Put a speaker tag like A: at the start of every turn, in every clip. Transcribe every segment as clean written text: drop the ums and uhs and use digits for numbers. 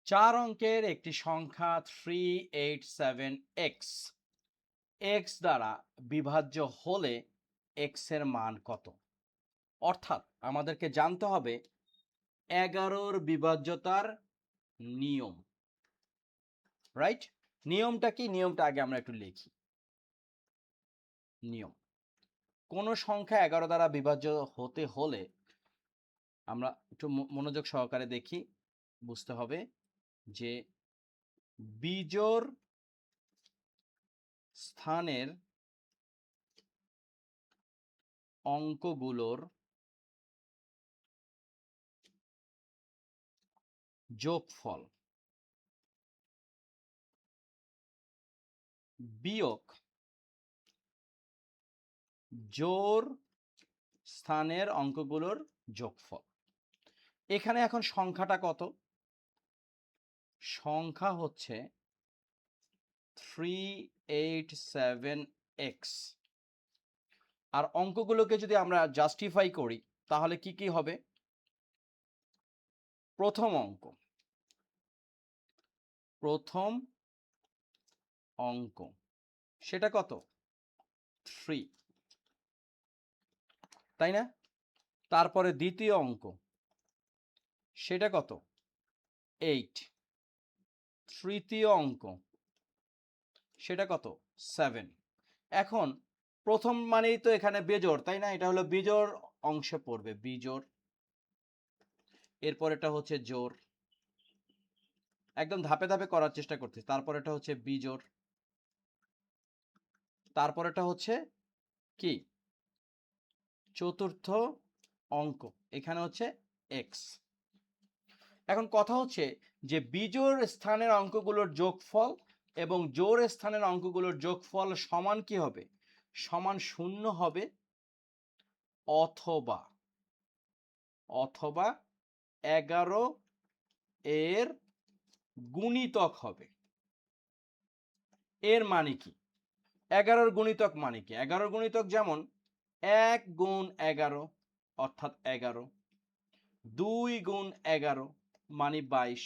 A: 4 অঙ্কের একটি সংখ্যা 387x x দ্বারা বিভাজ্য হলে x এর মান কত? অর্থাৎ আমাদেরকে জানতে হবে 11 বিভাজ্যতার নিয়ম, রাইট? নিয়মটা কি? নিয়মটা আগে আমরা একটু লিখি। নিয়ম, কোন সংখ্যা 11 দ্বারা বিভাজ্য হতে হলে আমরা একটু মনোযোগ সহকারে দেখি, বুঝতে হবে যে বিজোড় স্থানের অঙ্কগুলোর যোগফল বিয়োগ জোড় স্থানের অঙ্কগুলোর যোগফল। এখানে এখন সংখ্যাটা কত? সংখ্যা হচ্ছে 387x, আর অঙ্কগুলোকে যদি আমরা জাস্টিফাই করি তাহলে কি কি হবে? প্রথম অঙ্ক সেটা কত? 3, তাই না? তারপরে দ্বিতীয় অঙ্ক সেটা কত? 8। তৃতীয় অঙ্ক সেটা কত? 7। এখন প্রথম মানেই তো এখানে বেজোড়, তাই না? এটা হলো বিজোড় অংশে পড়বে, বিজোড়। এরপর এটা হচ্ছে জোড়, একদম ধাপে ধাপে করার চেষ্টা করছি। তারপর এটা হচ্ছে বিজোড়, তারপর এটা হচ্ছে কি? চতুর্থ অঙ্ক, এখানে হচ্ছে x। এখন কথা হচ্ছে যে বিজোড় স্থানের অঙ্কগুলোর যোগফল এবং জোড় স্থানের অঙ্কগুলোর যোগফল সমান কি হবে? সমান 0 হবে, অথবা 11 এর গুণিতক হবে। এর মানে কি? 11 গুণিতক মানে কি? 11 গুণিতক যেমন 1 গুণ 11 অর্থাৎ 11, 2 গুণ 11 মানে 22,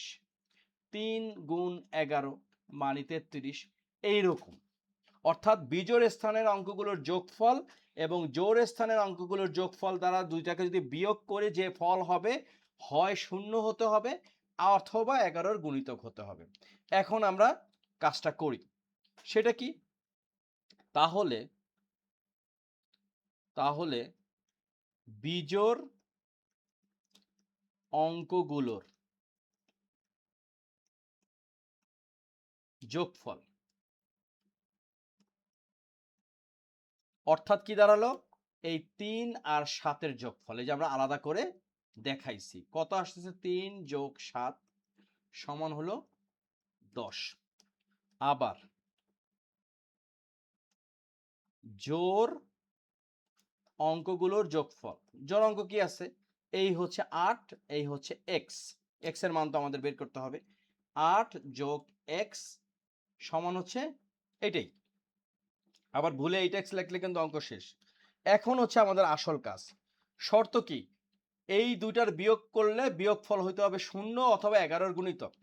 A: 3 গুণ 11 মানে 33, এইরকম। অর্থাৎ বিজোড় স্থানের অঙ্কগুলোর যোগফল এবং জোড় স্থানের অঙ্কগুলোর যোগফল দ্বারা দুইটাকে যদি বিয়োগ করে যে ফল হবে, হয় 0 হতে হবে অথবা 11 গুণিতক হতে হবে। এখন আমরা কাজটা করি, সেটা কি? তাহলে বিজোড় অঙ্কগুলোর যোগফল অর্থাৎ কি দাঁড়ালো? এই 3 আর 7 এর যোগফল, এই যে আমরা আলাদা করে দেখাইছি, কত আসতেছে? 3 যোগ 7 সমান হলো 10। আবার জোড় অঙ্কগুলোর যোগফল, জোড় অঙ্ক কি আছে? এই হচ্ছে 8, এই হচ্ছে x, x এর মান তো আমাদের বের করতে হবে। 8 যোগ x সমান হচ্ছে এটাই। আবার ভুলে এইটা x লিখলে কিন্তু অঙ্ক শেষ। এখন হচ্ছে আমাদের আসল কাজ। শর্ত কি? এই দুইটার বিয়োগ করলে বিয়োগফল হইতে হবে 0 অথবা 11 গুণিতক।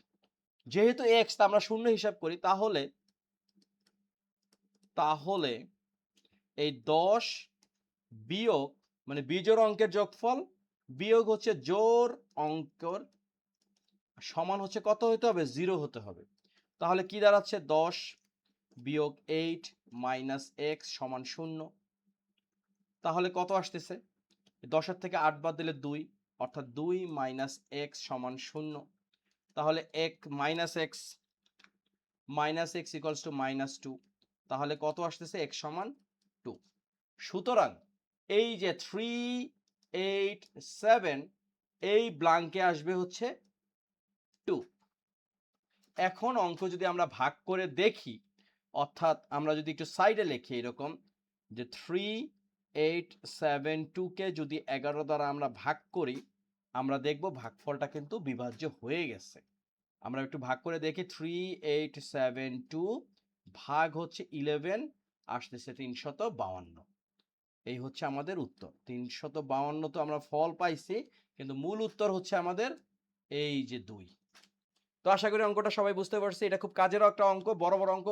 A: যেহেতু x আমরা 0 হিসাব করি, তাহলে এই 10 বিয়োগ মানে বিজোড় অঙ্কের যোগফল বিয়োগ হচ্ছে জোড় অঙ্কের সমান হচ্ছে কত হতে হবে? 0 হতে হবে। তাহলে কি দাঁড়াচ্ছে? 10 বিয়োগ 8 মাইনাস x সমান 0। তাহলে কত আসতেছে? 10 থেকে 8 বাদ দিলে 2, অর্থাৎ 2 মাইনাস x সমান 0। তাহলে মাইনাস x ইকুয়ালস টু -2। তাহলে কত আসতেছে? x সমান 2। সুতরাং এই যে 387 এই ব্ল্যাঙ্কে আসবে হচ্ছে 2। এখন অঙ্ক যদি আমরা ভাগ করে দেখি, অর্থাৎ আমরা যদি একটু সাইডে লিখি এরকম যে 3872 কে যদি 11 দ্বারা আমরা ভাগ করি, আমরা দেখব ভাগফলটা কিন্তু বিভাজ্য হয়ে গেছে। আমরা একটু ভাগ করে দেখি, 3872 ভাগ হচ্ছে 11 আসতেছে 352। এই হচ্ছে আমাদের উত্তর। 352 তো আমরা ফল পাইছি, কিন্তু মূল উত্তর হচ্ছে আমাদের এই যে 2। তো আশা করি অঙ্কটা সবাই বুঝতে পারছি। এটা খুব কাজেরও একটা অঙ্ক। বড়, বড় অঙ্ক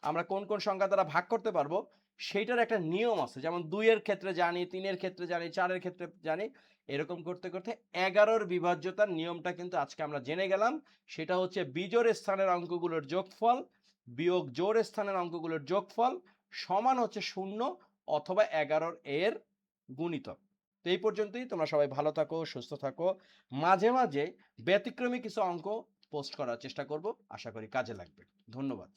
A: আমরা কোন, কোন সংখ্যা দ্বারা ভাগ করতে পারবো সেইটার একটা নিয়ম আছে। যেমন ২ এর ক্ষেত্রে জানি, ৩ এর ক্ষেত্রে জানি, ৪ এর ক্ষেত্রে জানি। এরকম করতে, করতে ১১ র বিভাজ্যতার নিয়মটা কিন্তু আজকে আমরা জেনে গেলাম। সেটা হচ্ছে বিজোড় স্থানের অঙ্কগুলোর যোগফল বিয়োগ জোড় স্থানের অঙ্কগুলোর যোগফল সমান হচ্ছে ০ অথবা ১১ এর গুণিতক। তো এই পর্যন্তই। তোমরা সবাই ভালো থাকো, সুস্থ থাকো। মাঝে, মাঝে ব্যতিক্রমী কিছু অঙ্ক পোস্ট করার চেষ্টা করব। আশা করি কাজে লাগবে। ধন্যবাদ।